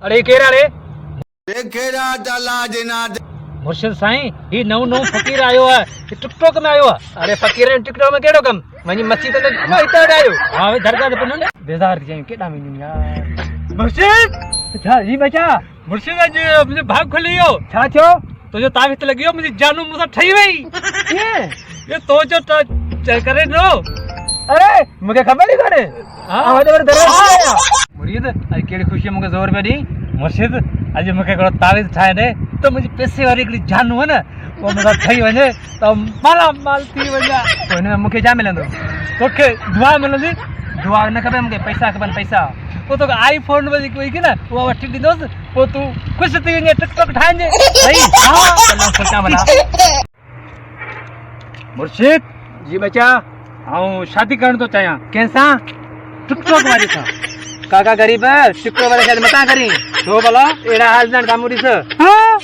अरे केड़ा रे देखेरा तला जिनाद मुर्शिद साईं ही नौ नौ फकीर आयो है टिकटॉक में आयो है। अरे फकीर टिकटॉक में केड़ो कम वनी मस्जिद में इता आयो हां वे दरगाह पे न बेजार थी जाई केड़ा में यार मुर्शिद अच्छा जी बचा मुर्शिद आज मुझे भाग खुलियो छा छो तो जो तावीज लगियो मुझे जानू मुसा ठई वई ये तो जो चल करे नो अरे मुझे खबर नहीं करे हां वाले बार दरगाह मुर्शिद आज केड़ी खुशी मुके जोर पे दी मुर्शिद आज मुके को तावीज ठाए दे तो मुझे पैसे वाली एकड़ी जानू है ना वो मुसा ठई वने तो माला माल थी वजा तो ने मुके जा मिलंदो तोखे दुआ मिलंदी दुआ न खबे मुके पैसा खबन पैसा वो तो आईफोन वजी कोई की ना वो वठी दी दोस्त वो तू खुश थी ने टिकटॉक ठाए सही हां चलो सोचा भला मुर्शिद जी बच्चा हां शादी करन तो चाहया कैसा टिकटॉक वाली था काका गरीब है टिकटॉक वाले शादी मता करी तो भला एड़ा हाल ना दामुरी से हां